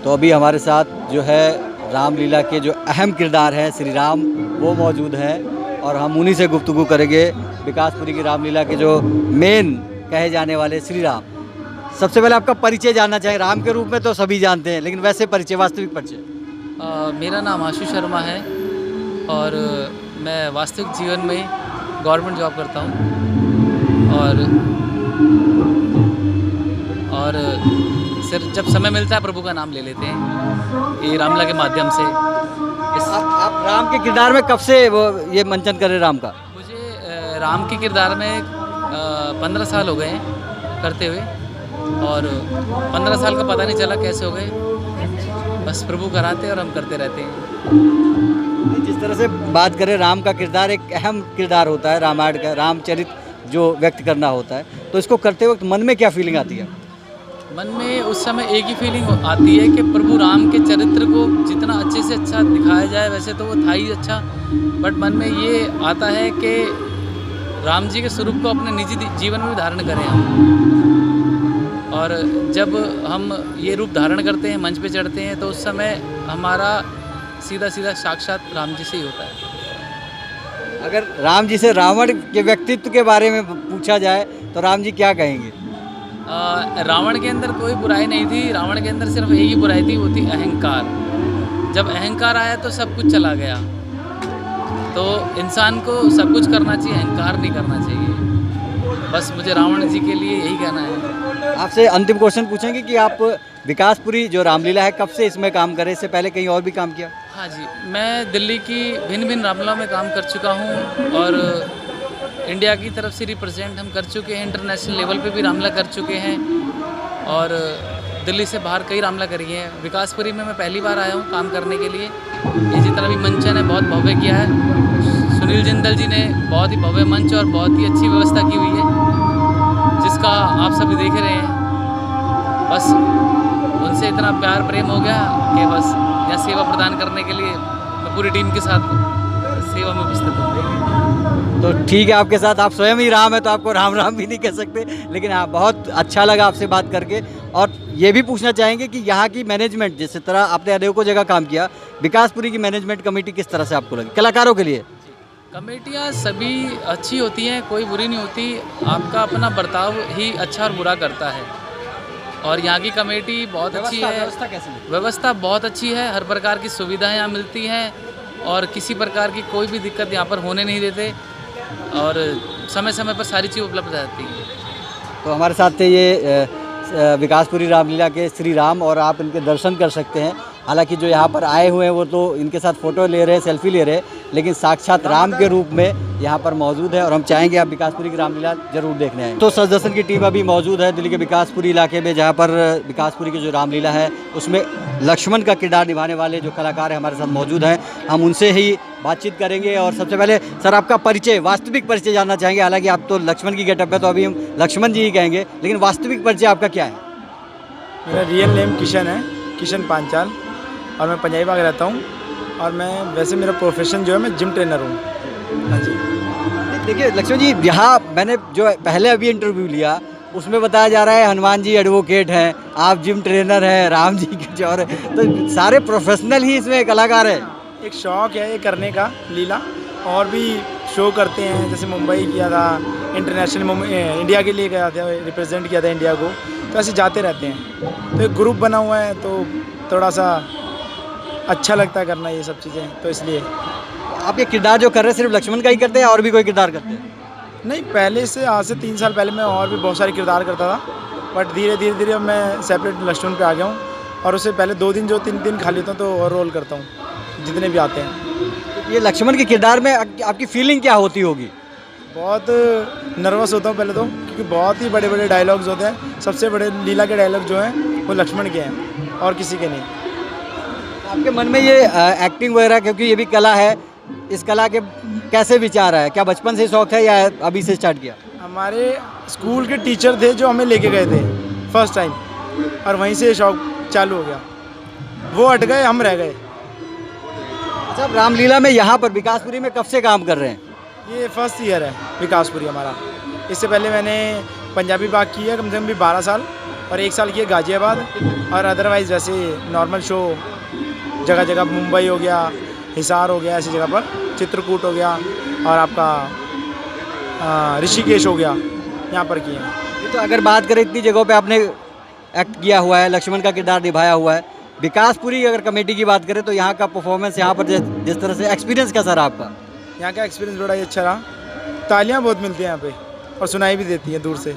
तो अभी हमारे साथ जो है रामलीला के जो अहम किरदार हैं श्री राम, वो मौजूद हैं और हम उन्हीं से गुफ्तगू करेंगे। विकासपुरी की रामलीला के जो मेन कहे जाने वाले श्री राम। सबसे पहले आपका परिचय जानना चाहें। राम के रूप में तो सभी जानते हैं, लेकिन वैसे परिचय, वास्तविक परिचय। मेरा नाम आशु शर्मा है और मैं वास्तविक जीवन में गवर्नमेंट जॉब करता हूँ और सिर्फ जब समय मिलता है प्रभु का नाम ले लेते हैं ये रामलीला के माध्यम से। आप राम के किरदार में कब से वो ये मंचन कर रहे राम का? मुझे राम के किरदार में 15 साल हो गए हैं करते हुए और 15 साल का पता नहीं चला कैसे हो गए। बस प्रभु कराते और हम करते रहते हैं। जिस तरह से बात करें, राम का किरदार एक अहम किरदार होता है रामायण का, रामचरित जो व्यक्त करना होता है, तो इसको करते वक्त मन में क्या फीलिंग आती है? मन में उस समय एक ही फीलिंग आती है कि प्रभु राम के चरित्र को जितना अच्छे से अच्छा दिखाया जाए, वैसे तो वो था ही अच्छा, बट मन में ये आता है कि राम जी के स्वरूप को अपने निजी जीवन में भी धारण करें हम। और जब हम ये रूप धारण करते हैं, मंच पे चढ़ते हैं, तो उस समय हमारा सीधा सीधा साक्षात राम जी से ही होता है। अगर राम जी से रावण के व्यक्तित्व के बारे में पूछा जाए तो राम जी क्या कहेंगे? रावण के अंदर कोई बुराई नहीं थी। रावण के अंदर सिर्फ एक ही बुराई थी, वो थी अहंकार। जब अहंकार आया तो सब कुछ चला गया। तो इंसान को सब कुछ करना चाहिए, अहंकार नहीं करना चाहिए। बस मुझे रावण जी के लिए यही कहना है। आपसे अंतिम क्वेश्चन पूछेंगे कि आप विकासपुरी जो रामलीला है, कब से इसमें काम करें? इससे पहले कहीं और भी काम किया? हाँ जी, मैं दिल्ली की भिन्न भिन्न रामलीला में काम कर चुका हूँ और इंडिया की तरफ से रिप्रेजेंट हम कर चुके हैं। इंटरनेशनल लेवल पे भी रामलीला कर चुके हैं और दिल्ली से बाहर कई रामलीला करी है। विकासपुरी में मैं पहली बार आया हूँ काम करने के लिए। ये जितना भी मंचन है बहुत भव्य किया है। सुनील जिंदल जी ने बहुत ही भव्य मंच और बहुत ही अच्छी व्यवस्था की हुई है, जिसका आप सभी देख रहे हैं। बस उनसे इतना प्यार प्रेम हो गया कि बस यहाँ सेवा प्रदान करने के लिए मैं पूरी टीम के साथ सेवा में उपस्थित हूँ। तो ठीक है, आपके साथ आप स्वयं ही राम है तो आपको राम राम भी नहीं कह सकते, लेकिन हाँ, बहुत अच्छा लगा आपसे बात करके। और ये भी पूछना चाहेंगे कि यहाँ की मैनेजमेंट, जिस तरह आपने अनेकों जगह काम किया, विकासपुरी की मैनेजमेंट कमेटी किस तरह से आपको लगी कलाकारों के लिए? कमेटियाँ सभी अच्छी होती हैं, कोई बुरी नहीं होती। आपका अपना बर्ताव ही अच्छा और बुरा करता है और यहाँ की कमेटी बहुत अच्छी है। व्यवस्था कैसी है? व्यवस्था बहुत अच्छी है। हर प्रकार की सुविधाएं यहाँ मिलती हैं और किसी प्रकार की कोई भी दिक्कत यहाँ पर होने नहीं देते और समय समय पर सारी चीज़ उपलब्ध रहती है। तो हमारे साथ थे ये विकासपुरी रामलीला के श्री राम और आप इनके दर्शन कर सकते हैं। हालांकि जो यहाँ पर आए हुए हैं वो तो इनके साथ फ़ोटो ले रहे हैं, सेल्फी ले रहे हैं, लेकिन साक्षात राम के रूप में यहाँ पर मौजूद है और हम चाहेंगे आप विकासपुरी की रामलीला जरूर देखने आएँ। तो सच दर्शन की टीम अभी मौजूद है दिल्ली के विकासपुरी इलाके में, जहाँ पर विकासपुरी की जो रामलीला है उसमें लक्ष्मण का किरदार निभाने वाले जो कलाकार हैं हमारे साथ मौजूद हैं। हम उनसे ही बातचीत करेंगे और सबसे पहले सर आपका परिचय, वास्तविक परिचय जानना चाहेंगे। हालांकि आप तो लक्ष्मण की गेटअप है तो अभी हम लक्ष्मण जी ही कहेंगे, लेकिन वास्तविक परिचय आपका क्या है? मेरा रियल नेम किशन है, किशन पांचाल, और मैं पंजाबी बाग रहता हूँ और मैं वैसे मेरा प्रोफेशन जो है मैं जिम ट्रेनर हूँ। हाँ जी। देखिए लक्ष्मण जी, यहाँ मैंने जो पहले अभी इंटरव्यू लिया उसमें बताया जा रहा है हनुमान जी एडवोकेट हैं, आप जिम ट्रेनर हैं, राम जी के चौर हैं, तो सारे प्रोफेशनल ही इसमें कलाकार हैं। एक शौक़ है ये करने का लीला, और भी शो करते हैं, जैसे मुंबई किया था, इंटरनेशनल इंडिया के लिए गया था, रिप्रेजेंट किया था इंडिया को, तो ऐसे जाते रहते हैं। तो एक ग्रुप बना हुआ है तो थोड़ा सा अच्छा लगता है करना ये सब चीज़ें, तो इसलिए। आप ये किरदार जो कर रहे हैं सिर्फ लक्ष्मण का ही करते हैं और भी कोई किरदार करते हैं? नहीं, पहले से आज से 3 साल पहले मैं और भी बहुत सारे किरदार करता था, बट धीरे धीरे अब मैं सेपरेट लक्ष्मण पे आ गया हूँ और उससे पहले 2 दिन जो 3 दिन खा लेता हूँ तो और रोल करता हूँ जितने भी आते हैं। ये लक्ष्मण के किरदार में आपकी फीलिंग क्या होती होगी? बहुत नर्वस होता हूँ पहले तो, क्योंकि बहुत ही बड़े बड़े डायलॉग्स होते हैं। सबसे बड़े लीला के डायलॉग जो हैं वो लक्ष्मण के हैं और किसी के नहीं। आपके मन में ये एक्टिंग वगैरह, क्योंकि ये भी कला है, इस कला के कैसे विचार है? क्या बचपन से शौक है या अभी से स्टार्ट किया? हमारे स्कूल के टीचर थे जो हमें लेके गए थे फर्स्ट टाइम, और वहीं से शौक चालू हो गया। वो हट गए, हम रह गए। अच्छा, रामलीला में यहाँ पर विकासपुरी में कब से काम कर रहे हैं? ये फर्स्ट ईयर है विकासपुरी हमारा। इससे पहले मैंने पंजाबी बाग की है कम से कम भी 12 साल, और 1 साल किए गाज़ियाबाद। और अदरवाइज़ वैसे नॉर्मल शो जगह जगह, मुंबई हो गया, हिसार हो गया, ऐसी जगह पर, चित्रकूट हो गया और आपका ऋषिकेश हो गया, यहाँ पर किए हैं। तो अगर बात करें इतनी जगहों पे आपने एक्ट किया हुआ है, लक्ष्मण का किरदार निभाया हुआ है, विकासपुरी अगर कमेटी की बात करें तो यहाँ का परफॉर्मेंस, यहाँ पर जिस तरह से एक्सपीरियंस कैसा रहा आपका? यहाँ का एक्सपीरियंस बड़ा ही अच्छा रहा। तालियाँ बहुत मिलती हैं यहाँ पे और सुनाई भी देती हैं दूर से।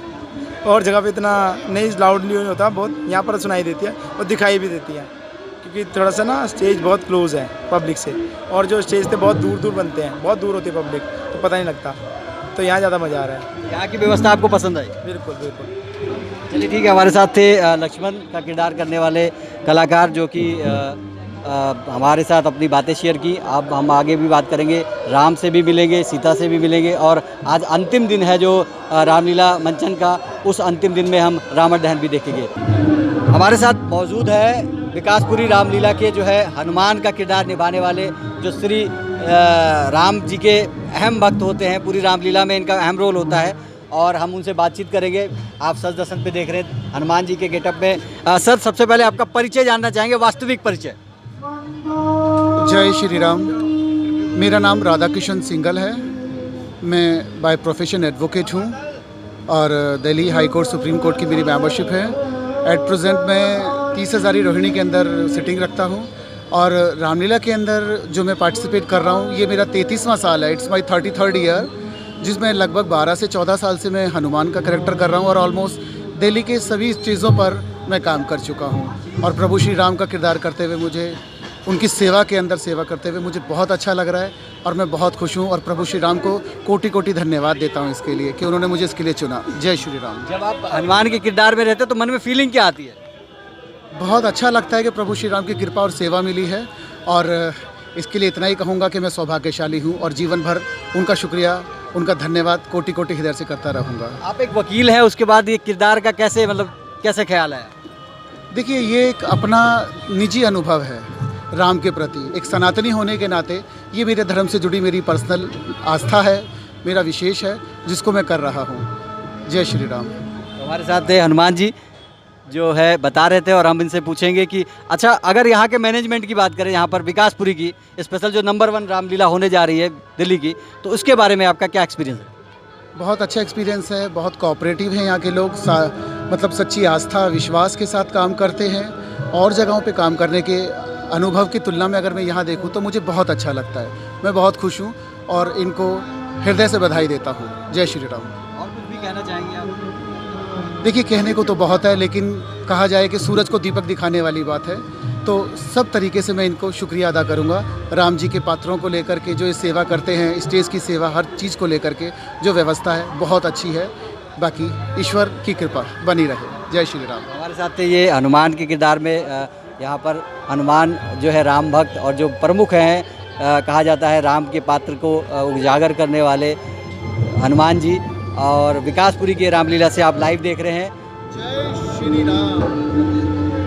और जगह पे इतना नहीं लाउडली होता, बहुत यहाँ पर सुनाई देती है और दिखाई भी देती है, क्योंकि थोड़ा सा ना स्टेज बहुत क्लोज है पब्लिक से, और जो स्टेज थे बहुत दूर दूर बनते हैं, बहुत दूर होती है पब्लिक, तो पता नहीं लगता। तो यहाँ ज़्यादा मज़ा आ रहा है। यहाँ की व्यवस्था आपको पसंद आई? बिल्कुल बिल्कुल। चलिए ठीक है, हमारे साथ थे लक्ष्मण का किरदार करने वाले कलाकार जो कि हमारे साथ अपनी बातें शेयर की। अब हम आगे भी बात करेंगे, राम से भी मिलेंगे, सीता से भी मिलेंगे, और आज अंतिम दिन है जो रामलीला मंचन का, उस अंतिम दिन में हम रावण दहन भी देखेंगे। हमारे साथ मौजूद है विकासपुरी रामलीला के जो है हनुमान का किरदार निभाने वाले, जो श्री राम जी के अहम भक्त होते हैं। पूरी रामलीला में इनका अहम रोल होता है और हम उनसे बातचीत करेंगे। आप सच दर्शन पे देख रहे हैं हनुमान जी के गेटअप में। सर, सबसे पहले आपका परिचय जानना चाहेंगे, वास्तविक परिचय। जय श्री राम। मेरा नाम राधा किशन सिंगल है। मैं बाय प्रोफेशन एडवोकेट हूँ और Delhi high court supreme court की मेरी मेंबरशिप है। एट प्रेजेंट मैं 30,000 रोहिणी के अंदर सिटिंग रखता हूँ और रामलीला के अंदर जो मैं पार्टिसिपेट कर रहा हूँ, ये मेरा 33वां साल है। इट्स माई 33rd ईयर, जिसमें लगभग 12 से 14 साल से मैं हनुमान का कैरेक्टर कर रहा हूँ और ऑलमोस्ट दिल्ली के सभी चीज़ों पर मैं काम कर चुका हूँ। और प्रभु श्री राम का किरदार करते हुए, मुझे उनकी सेवा के अंदर सेवा करते हुए मुझे बहुत अच्छा लग रहा है और मैं बहुत खुश हूँ। और प्रभु श्री राम को कोटि कोटि धन्यवाद देता हूँ इसके लिए कि उन्होंने मुझे इसके लिए चुना। जय श्री राम। जब आप हनुमान के किरदार में रहते तो मन में फीलिंग क्या आती है? बहुत अच्छा लगता है कि प्रभु श्री राम की कृपा और सेवा मिली है, और इसके लिए इतना ही कहूँगा कि मैं सौभाग्यशाली हूँ और जीवन भर उनका शुक्रिया, उनका धन्यवाद कोटि कोटि हृदय से करता रहूँगा। आप एक वकील हैं, उसके बाद ये किरदार का कैसे ख्याल है? देखिए, ये एक अपना निजी अनुभव है राम के प्रति। एक सनातनी होने के नाते ये मेरे धर्म से जुड़ी मेरी पर्सनल आस्था है, मेरा विशेष है, जिसको मैं कर रहा हूँ। जय श्री राम। हमारे साथ थे हनुमान जी जो है बता रहे थे, और हम इनसे पूछेंगे कि अच्छा, अगर यहाँ के मैनेजमेंट की बात करें, यहाँ पर विकासपुरी की स्पेशल जो नंबर 1 रामलीला होने जा रही है दिल्ली की, तो उसके बारे में आपका क्या एक्सपीरियंस है? बहुत अच्छा एक्सपीरियंस है। बहुत कोऑपरेटिव हैं यहाँ के लोग, मतलब सच्ची आस्था विश्वास के साथ काम करते हैं। और जगहों पे काम करने के अनुभव की तुलना में अगर मैं यहाँ देखूँ तो मुझे बहुत अच्छा लगता है। मैं बहुत खुश हूँ और इनको हृदय से बधाई देता हूँ। जय श्री राम। और कुछ भी कहना चाहेंगे आप? देखिए, कहने को तो बहुत है, लेकिन कहा जाए कि सूरज को दीपक दिखाने वाली बात है, तो सब तरीके से मैं इनको शुक्रिया अदा करूंगा। राम जी के पात्रों को लेकर के जो ये सेवा करते हैं, स्टेज की सेवा, हर चीज़ को लेकर के जो व्यवस्था है बहुत अच्छी है। बाकी ईश्वर की कृपा बनी रहे। जय श्री राम। हमारे साथ थे ये हनुमान के किरदार में, यहाँ पर हनुमान जो है राम भक्त और जो प्रमुख हैं, कहा जाता है राम के पात्र को उजागर करने वाले हनुमान जी, और विकासपुरी के रामलीला से आप लाइव देख रहे हैं। जय श्री राम।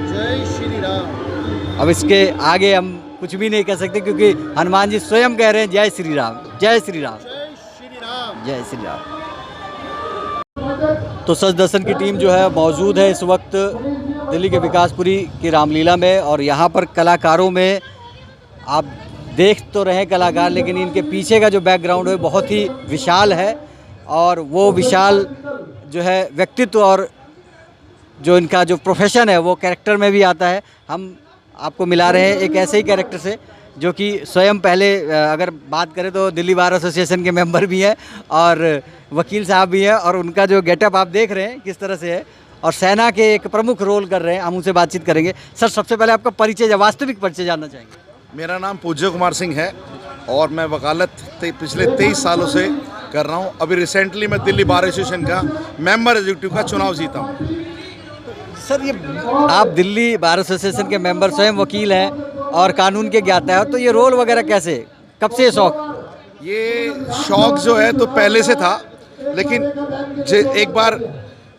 जय श्री राम। अब इसके आगे हम कुछ भी नहीं कह सकते, क्योंकि हनुमान जी स्वयं कह रहे हैं जय श्री राम, जय श्री राम, जय श्री राम, जय श्री राम। तो सच दर्शन की टीम जो है मौजूद है इस वक्त दिल्ली के विकासपुरी की रामलीला में, और यहाँ पर कलाकारों में आप देख तो रहे कलाकार, लेकिन इनके पीछे का जो बैकग्राउंड है बहुत ही विशाल है, और वो विशाल जो है व्यक्तित्व और जो इनका जो प्रोफेशन है वो कैरेक्टर में भी आता है। हम आपको मिला रहे हैं एक ऐसे ही कैरेक्टर से जो कि स्वयं पहले अगर बात करें तो दिल्ली बार एसोसिएशन के मेंबर भी हैं और वकील साहब भी हैं, और उनका जो गेटअप आप देख रहे हैं किस तरह से है, और सेना के एक प्रमुख रोल कर रहे हैं। हम उनसे बातचीत करेंगे। सर, सबसे पहले आपका परिचय, वास्तविक परिचय जानना चाहेंगे। मेरा नाम पूज्य कुमार सिंह है और मैं वकालत पिछले 23 सालों से कर रहा हूँ। अभी रिसेंटली मैं दिल्ली बार एसोसिएशन का मेंबर एग्जीक्यूटिव का चुनाव जीता हूँ। सर, ये आप दिल्ली बार एसोसिएशन के मेंबर, स्वयं वकील हैं और कानून के ज्ञाता है, तो ये रोल वगैरह कैसे, कब से ये शौक? ये शौक जो है तो पहले से था, लेकिन एक बार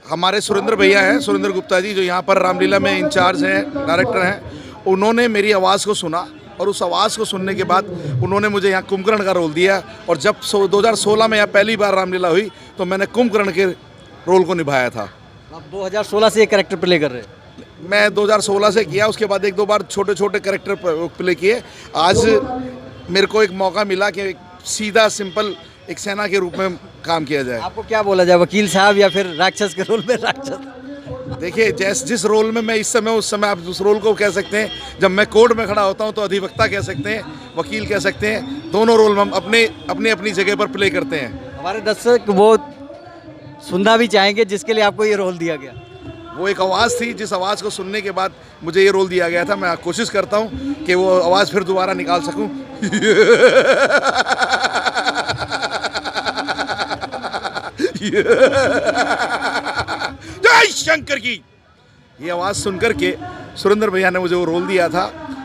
हमारे सुरेंद्र भैया हैं, सुरेंद्र गुप्ता जी, जो यहाँ पर रामलीला में इंचार्ज हैं, डायरेक्टर हैं, उन्होंने मेरी आवाज़ को सुना और उस आवाज़ को सुनने के बाद उन्होंने मुझे यहाँ कुंभकर्ण का रोल दिया। और जब 2016 में यहाँ पहली बार रामलीला हुई तो मैंने कुंभकर्ण के रोल को निभाया था। आप 2016 से ये कैरेक्टर प्ले कर रहे हैं। मैं 2016 से किया, उसके बाद 1-2 बार छोटे छोटे कैरेक्टर प्ले किए। आज मेरे को एक मौका मिला कि एक सीधा सिंपल एक सेना के रूप में काम किया जाए। आपको क्या बोला जाए, वकील साहब या फिर राक्षस के रोल में राक्षस? देखिए, जिस रोल में मैं इस समय, उस समय आप उस रोल को कह सकते हैं। जब मैं कोर्ट में खड़ा होता हूं तो अधिवक्ता कह सकते हैं, वकील कह सकते हैं। दोनों रोल में हम अपनी अपनी जगह पर प्ले करते हैं। हमारे दर्शक वो सुनना भी चाहेंगे जिसके लिए आपको ये रोल दिया गया। वो एक आवाज़ थी, जिस आवाज़ को सुनने के बाद मुझे ये रोल दिया गया था। मैं कोशिश करता हूं कि वो आवाज़ फिर दोबारा निकाल सकूं। जय शंकर की। ये आवाज़ सुनकर के सुरेंद्र भैया ने मुझे वो रोल दिया था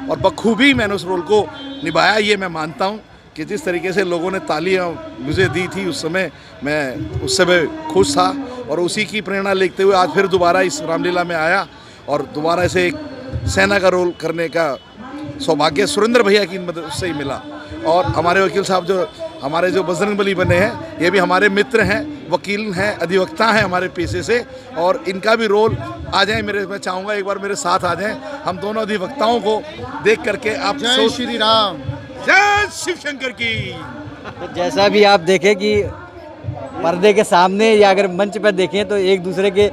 और बखूबी मैंने उस रोल को निभाया। ये मैं मानता हूँ कि जिस तरीके से लोगों ने तालियां मुझे दी थी उस समय, मैं उस समय खुश था और उसी की प्रेरणा लेते हुए आज फिर दोबारा इस रामलीला में आया और दोबारा से एक सेना का रोल करने का सौभाग्य सुरेंद्र भैया की मदद से ही मिला। और हमारे वकील साहब जो बजरंगबली बने हैं, ये भी हमारे मित्र हैं, वकील हैं, अधिवक्ता हैं हमारे पेशे से। और इनका भी रोल आ जाए, मैं चाहूँगा एक बार मेरे साथ आ जाएं। हम दोनों अधिवक्ताओं को देख करके आप जय श्री राम, जय शिव शंकर की। तो जैसा भी आप देखें कि पर्दे के सामने या अगर मंच पर देखें तो एक दूसरे के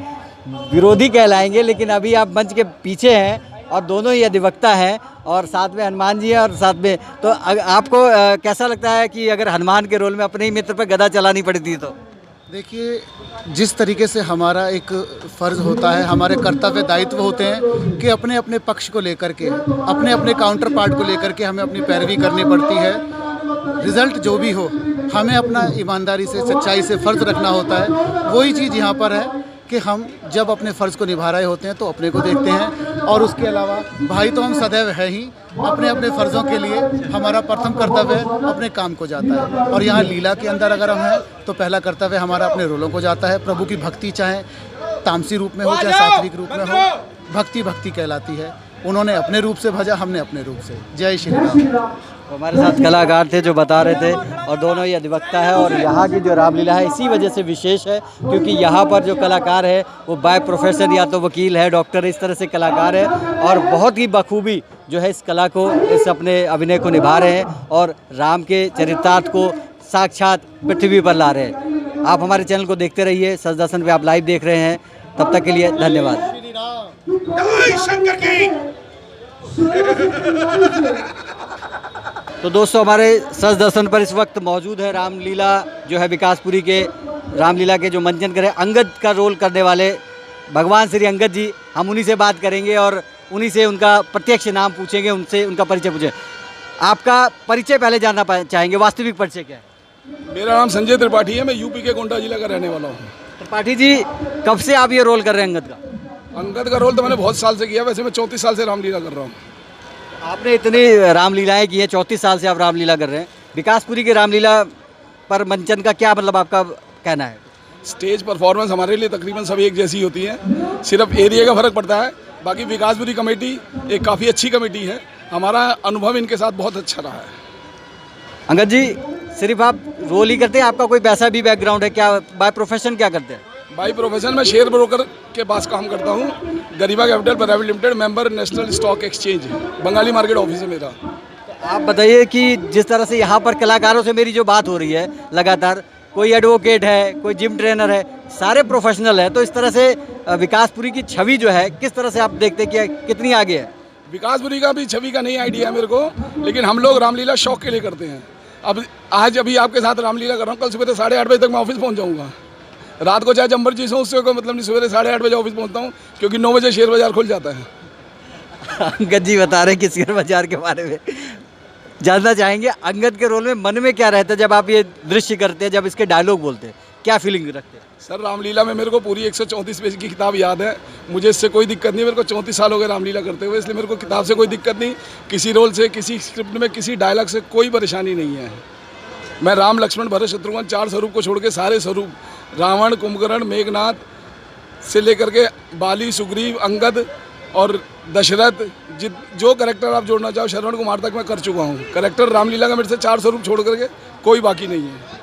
विरोधी कहलाएंगे, लेकिन अभी आप मंच के पीछे हैं और दोनों ही अधिवक्ता हैं और साथ में हनुमान जी हैं और साथ में तो आपको कैसा लगता है कि अगर हनुमान के रोल में अपने ही मित्र पर गदा चलानी पड़ती तो? देखिए, जिस तरीके से हमारा एक फ़र्ज़ होता है, हमारे कर्तव्य दायित्व होते हैं कि अपने अपने पक्ष को लेकर के, अपने अपने काउंटर पार्ट को लेकर के हमें अपनी पैरवी करनी पड़ती है। रिज़ल्ट जो भी हो, हमें अपना ईमानदारी से, सच्चाई से फ़र्ज़ रखना होता है। वही चीज़ यहाँ पर है कि हम जब अपने फ़र्ज़ को निभा रहे होते हैं तो अपने को देखते हैं, और उसके अलावा भाई तो हम सदैव है ही, अपने अपने फ़र्ज़ों के लिए हमारा प्रथम कर्तव्य अपने काम को जाता है। और यहाँ लीला के अंदर अगर हम हैं तो पहला कर्तव्य हमारा अपने रोलों को जाता है। प्रभु की भक्ति चाहे तामसी रूप में हो चाहे सात्विक रूप में हो, भक्ति भक्ति कहलाती है। उन्होंने अपने रूप से भजा, हमने अपने रूप से। जय श्री राम। हमारे साथ कलाकार थे जो बता रहे थे और दोनों ही अधिवक्ता है। और यहाँ की जो रामलीला है इसी वजह से विशेष है क्योंकि यहाँ पर जो कलाकार है वो बाय प्रोफेशन या तो वकील है, डॉक्टर, इस तरह से कलाकार है और बहुत ही बखूबी जो है इस कला को, इस अपने अभिनय को निभा रहे हैं और राम के चरितार्थ को साक्षात पृथ्वी पर ला रहे हैं। आप हमारे चैनल को देखते रहिए, सच दर्शन पे आप लाइव देख रहे हैं। तब तक के लिए धन्यवाद। जय शंकर की। तो दोस्तों, हमारे सच दर्शन पर इस वक्त मौजूद है रामलीला जो है विकासपुरी के रामलीला के जो मंचन करे अंगद का रोल करने वाले भगवान श्री अंगद जी। हम उन्हीं से बात करेंगे और उन्हीं से उनका प्रत्यक्ष नाम पूछेंगे, उनसे उनका परिचय पूछेंगे। आपका परिचय पहले जानना चाहेंगे, वास्तविक परिचय क्या है? मेरा नाम संजय त्रिपाठी है, मैं यूपी के गोंडा जिला का रहने वाला हूँ। त्रिपाठी जी, कब से आप ये रोल कर रहे हैं अंगद का? अंगद का रोल तो मैंने बहुत साल से किया, वैसे मैं 34 साल से रामलीला कर रहा हूँ। आपने इतनी रामलीलाएं की हैं, 34 साल से आप रामलीला कर रहे हैं। विकासपुरी की रामलीला पर मंचन का क्या मतलब आपका कहना है? स्टेज परफॉर्मेंस हमारे लिए तकरीबन सभी एक जैसी होती है, सिर्फ एरिया का फ़र्क पड़ता है। बाकी विकासपुरी कमेटी एक काफ़ी अच्छी कमेटी है, हमारा अनुभव इनके साथ बहुत अच्छा रहा है। अंगद जी, सिर्फ आप रोल ही करते हैं, आपका कोई पैसा भी बैकग्राउंड है क्या? बाय प्रोफेशन क्या करते हैं? बाई प्रोफेशन में शेयर ब्रोकर के पास काम करता हूँ, गरीबा capital private limited, member national stock exchange, Bengali market office है मेरा। तो आप बताइए कि जिस तरह से यहाँ पर कलाकारों से मेरी जो बात हो रही है लगातार, कोई एडवोकेट है, कोई जिम ट्रेनर है, सारे प्रोफेशनल है, तो इस तरह से विकासपुरी की छवि जो है किस तरह से आप देखते हैं कि कितनी आगे है? विकासपुरी का भी छवि का नहीं आइडिया है मेरे को, लेकिन हम लोग रामलीला शौक के लिए करते हैं। अब आज अभी आपके साथ रामलीला कर रहा हूँ, कल सुबह 8:30 बजे तक मैं ऑफिस पहुँच जाऊँगा। रात को चाहे जम्बर जी से उससे कोई मतलब नहीं, सवेरे 8:30 बजे ऑफिस पहुँचता हूँ क्योंकि 9 बजे शेयर बाजार खुल जाता है। अंगद जी बता रहे हैं कि शेयर बाजार के बारे में जानना चाहेंगे। अंगद के रोल में मन में क्या रहता है जब आप ये दृश्य करते हैं, जब इसके डायलॉग बोलते हैं, क्या फीलिंग रखते हैं? सर, रामलीला में मेरे को पूरी 134 पेज की किताब याद है, मुझे इससे कोई दिक्कत नहीं। मेरे को 34 साल हो गए रामलीला करते हुए, इसलिए मेरे को किताब से कोई दिक्कत नहीं, किसी रोल से, किसी स्क्रिप्ट में, किसी डायलॉग से कोई परेशानी नहीं है। मैं राम, लक्ष्मण, भरत, शत्रुघ्न 4 स्वरूप को छोड़ के सारे स्वरूप, रावण, कुंभकर्ण, मेघनाथ से लेकर के बाली, सुग्रीव, अंगद और दशरथ, जो करेक्टर आप जोड़ना चाहो, श्रवण कुमार तक मैं कर चुका हूँ। करेक्टर रामलीला का मेरे से 4 स्वरूप छोड़ करके कोई बाकी नहीं है।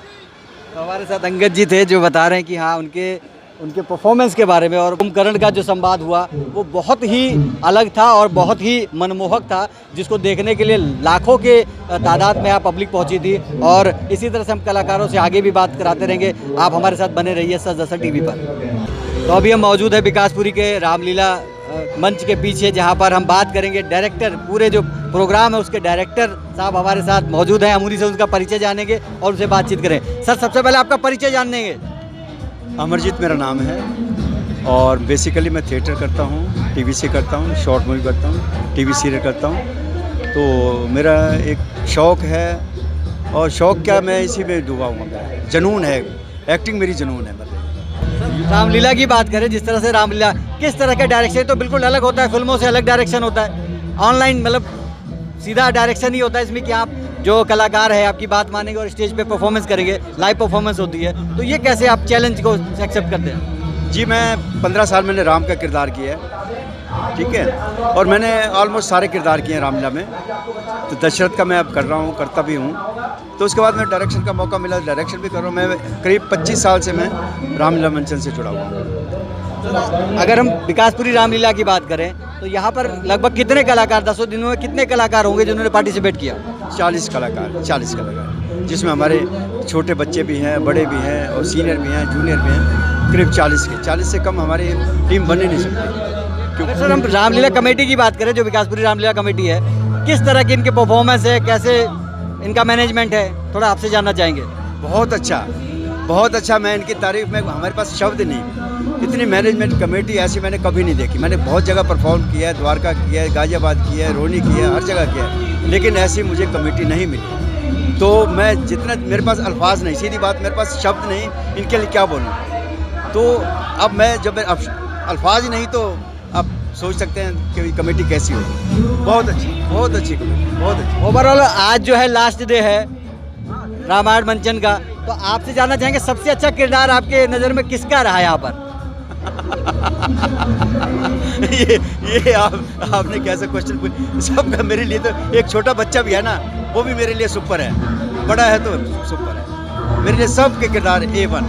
तो हमारे साथ अंगद जी थे जो बता रहे हैं कि हाँ, उनके उनके परफॉर्मेंस के बारे में। और कुंभकर्ण का जो संवाद हुआ वो बहुत ही अलग था और बहुत ही मनमोहक था, जिसको देखने के लिए लाखों के तादाद में यहाँ पब्लिक पहुँची थी। और इसी तरह से हम कलाकारों से आगे भी बात कराते रहेंगे। आप हमारे साथ बने रहिए सच दसा टीवी पर। तो अभी हम मौजूद है विकासपुरी के रामलीला मंच के पीछे, जहाँ पर हम बात करेंगे डायरेक्टर, पूरे जो प्रोग्राम है उसके डायरेक्टर साहब हमारे साथ मौजूद हैं। हम उन्हीं से उनका परिचय जानेंगे और उनसे बातचीत करें। सर, सबसे पहले आपका परिचय जानेंगे। अमरजीत मेरा नाम है और बेसिकली मैं थिएटर करता हूँ, टीवी से करता हूँ, शॉर्ट मूवी करता हूँ, टीवी सीरियल करता हूँ। तो मेरा एक शौक़ है, और शौक़ क्या, मैं इसी में डूबा हुआ, मेरा जुनून है, एक्टिंग मेरी जुनून है। मतलब रामलीला की बात करें, जिस तरह से रामलीला, किस तरह का डायरेक्शन तो बिल्कुल अलग होता है, फिल्मों से अलग डायरेक्शन होता है, ऑनलाइन मतलब सीधा डायरेक्शन ही होता है इसमें कि आप जो कलाकार है आपकी बात मानेंगे और स्टेज पे परफॉर्मेंस करेंगे, लाइव परफॉर्मेंस होती है। तो ये कैसे आप चैलेंज को एक्सेप्ट करते हैं? जी, मैं 15 साल मैंने राम का किरदार किया है, ठीक है, और मैंने ऑलमोस्ट सारे किरदार किए हैं रामलीला में। तो दशरथ का मैं अब कर रहा हूँ, करता भी हूँ। तो उसके बाद मैं डायरेक्शन का मौका मिला, डायरेक्शन भी कर रहा हूँ। मैं करीब 25 साल से मैं रामलीला मंचन से जुड़ा हुआ हूँ। अगर हम विकासपुरी रामलीला की बात करें तो यहाँ पर लगभग कितने कलाकार, 10 दिनों में कितने कलाकार होंगे जिन्होंने पार्टिसिपेट किया? 40 कलाकार, 40 कलाकार, जिसमें हमारे छोटे बच्चे भी हैं, बड़े भी हैं, और सीनियर भी हैं, जूनियर भी हैं। करीब 40 से कम हमारी टीम बन ही नहीं सकती। क्योंकि सर हम रामलीला कमेटी की बात करें, जो विकासपुरी रामलीला कमेटी है, किस तरह की इनके परफॉर्मेंस है, कैसे इनका मैनेजमेंट है, थोड़ा आपसे जानना चाहेंगे। बहुत अच्छा। मैं इनकी तारीफ में, हमारे पास शब्द नहीं। इतनी मैनेजमेंट कमेटी ऐसी मैंने कभी नहीं देखी। मैंने बहुत जगह परफॉर्म किया है, द्वारका किया है, गाजियाबाद किया है, रोहनी किया है, हर जगह किया है, लेकिन ऐसी मुझे कमेटी नहीं मिली। तो मैं जितना, मेरे पास अल्फाज नहीं, सीधी बात, मेरे पास शब्द नहीं, इनके लिए क्या बोलूँ। तो अब मैं जब अल्फाज ही नहीं, तो आप सोच सकते हैं कि कमेटी कैसी होगी। बहुत अच्छी कमेटी, बहुत अच्छी। ओवरऑल आज जो है लास्ट डे है रामायण मंचन का, तो आपसे जानना चाहेंगे सबसे अच्छा किरदार आपके नज़र में किसका रहा यहाँ पर? ये आपने कैसा क्वेश्चन पूछा। सबका मेरे लिए तो, एक छोटा बच्चा भी है ना, वो भी मेरे लिए सुपर है, बड़ा है तो सुपर है। मेरे लिए सबके किरदार A1।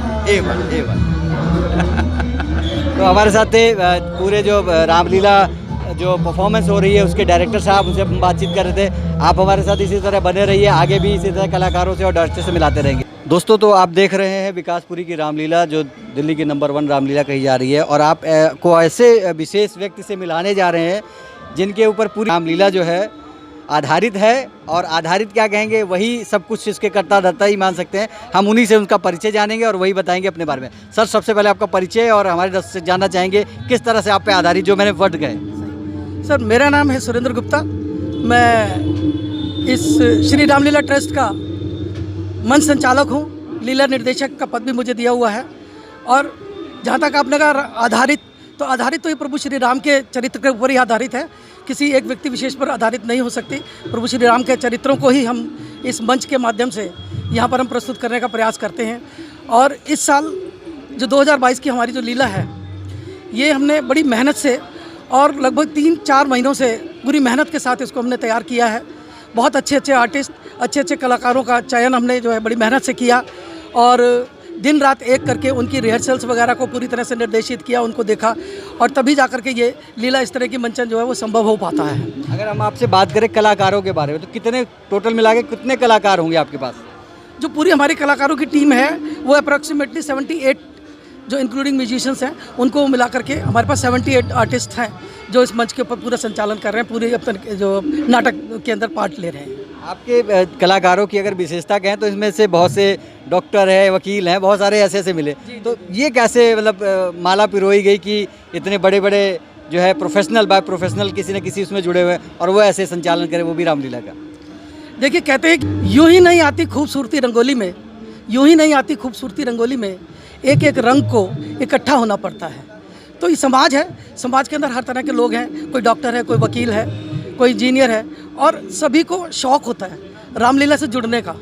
तो हमारे साथ थे पूरे जो रामलीला जो परफॉर्मेंस हो रही है उसके डायरेक्टर साहब, उनसे हम बातचीत कर रहे थे। आप हमारे साथ इसी तरह बने रहिए, आगे भी इसी तरह कलाकारों से और डायरेक्टर से मिलाते रहेंगे। दोस्तों, तो आप देख रहे हैं विकासपुरी की रामलीला, जो दिल्ली की नंबर 1 रामलीला कही जा रही है, और आप को ऐसे विशेष व्यक्ति से मिलाने जा रहे हैं जिनके ऊपर पूरी रामलीला जो है आधारित है। और आधारित क्या कहेंगे, वही सब कुछ इसके करता धरता ही मान सकते हैं। हम उन्हीं से उनका परिचय जानेंगे और वही बताएंगे अपने बारे में। सर, सबसे पहले आपका परिचय, और हमारे दर्शक से जानना चाहेंगे किस तरह से आप पे आधारित जो मैंने वर्ड गए। सर, मेरा नाम है सुरेंद्र गुप्ता। मैं इस श्री रामलीला ट्रस्ट का मंच संचालक हूँ, लीला निर्देशक का पद भी मुझे दिया हुआ है। और जहाँ तक आपने कहा आधारित तो ये प्रभु श्री राम के चरित्र के ऊपर ही आधारित है, किसी एक व्यक्ति विशेष पर आधारित नहीं हो सकती। प्रभु श्री राम के चरित्रों को ही हम इस मंच के माध्यम से यहाँ पर हम प्रस्तुत करने का प्रयास करते हैं। और इस साल जो 2022 की हमारी जो लीला है, ये हमने बड़ी मेहनत से और लगभग 3-4 महीनों से पूरी मेहनत के साथ इसको हमने तैयार किया है। बहुत अच्छे आर्टिस्ट, अच्छे कलाकारों का चयन हमने जो है बड़ी मेहनत से किया, और दिन रात एक करके उनकी रिहर्सल्स वगैरह को पूरी तरह से निर्देशित किया, उनको देखा, और तभी जा कर के ये लीला इस तरह की मंचन जो है वो संभव हो पाता है। अगर हम आपसे बात करें कलाकारों के बारे में, तो कितने टोटल मिला के कितने कलाकार होंगे आपके पास? जो पूरी हमारी कलाकारों की टीम है वो अप्रॉक्सीमेटली 78, जो इंक्लूडिंग म्यूजिशियंस हैं, उनको मिला करके हमारे पास 78 आर्टिस्ट हैं जो इस मंच के ऊपर पूरा संचालन कर रहे हैं, पूरे अपने जो नाटक के अंदर पार्ट ले रहे हैं। आपके कलाकारों की अगर विशेषता कहें तो इसमें से बहुत से डॉक्टर हैं, वकील हैं, बहुत सारे ऐसे मिले। तो ये कैसे मतलब माला पिरोई गई कि इतने बड़े बड़े जो है प्रोफेशनल बाय प्रोफेशनल किसी न किसी उसमें जुड़े हुए हैं, और वो ऐसे संचालन करें, वो भी रामलीला का? देखिए, कहते हैं यूँ ही नहीं आती खूबसूरती रंगोली में, यूँ ही नहीं आती खूबसूरती रंगोली में, एक एक रंग को इकट्ठा होना पड़ता है। तो ये समाज है, समाज के अंदर हर तरह के लोग हैं, कोई डॉक्टर है, कोई वकील है, कोई इंजीनियर है, और सभी को शौक़ होता है रामलीला से जुड़ने का,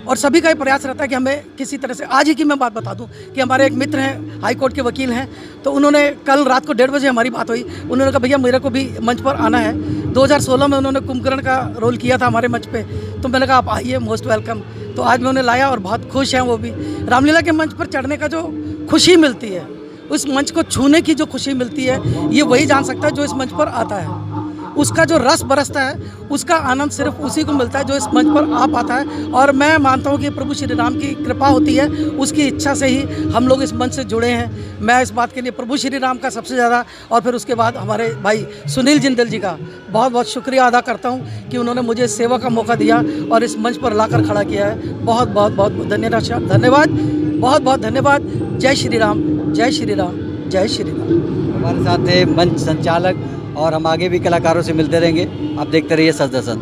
और सभी का ये प्रयास रहता है कि हमें किसी तरह से। आज ही की मैं बात बता दूं कि हमारे एक मित्र हैं, हाई कोर्ट के वकील हैं, तो उन्होंने कल रात को 1:30 बजे हमारी बात हुई। उन्होंने कहा भैया मेरे को भी मंच पर आना है। 2016 में उन्होंने कुंभकर्ण का रोल किया था हमारे मंच पे, तो मैंने कहा आप आइए, मोस्ट वेलकम। तो आज मैं उन्हें लाया और बहुत खुश हैं वो भी। रामलीला के मंच पर चढ़ने का जो खुशी मिलती है उस मंच को छूने की जो खुशी मिलती है, ये वही जान सकता है जो इस मंच पर आता है। उसका जो रस बरसता है, उसका आनंद सिर्फ उसी को मिलता है जो इस मंच पर आ पाता है। और मैं मानता हूँ कि प्रभु श्री राम की कृपा होती है, उसकी इच्छा से ही हम लोग इस मंच से जुड़े हैं। मैं इस बात के लिए प्रभु श्री राम का सबसे ज़्यादा, और फिर उसके बाद हमारे भाई सुनील जिंदल जी का बहुत बहुत शुक्रिया अदा करता हूँ कि उन्होंने मुझे सेवा का मौका दिया और इस मंच पर लाकर खड़ा किया है। बहुत बहुत बहुत धन्यवाद, बहुत बहुत धन्यवाद। जय श्री राम, जय श्री राम, जय श्री राम। हमारे साथ थे मंच संचालक, और हम आगे भी कलाकारों से मिलते रहेंगे। आप देखते रहिए सच दर्शन।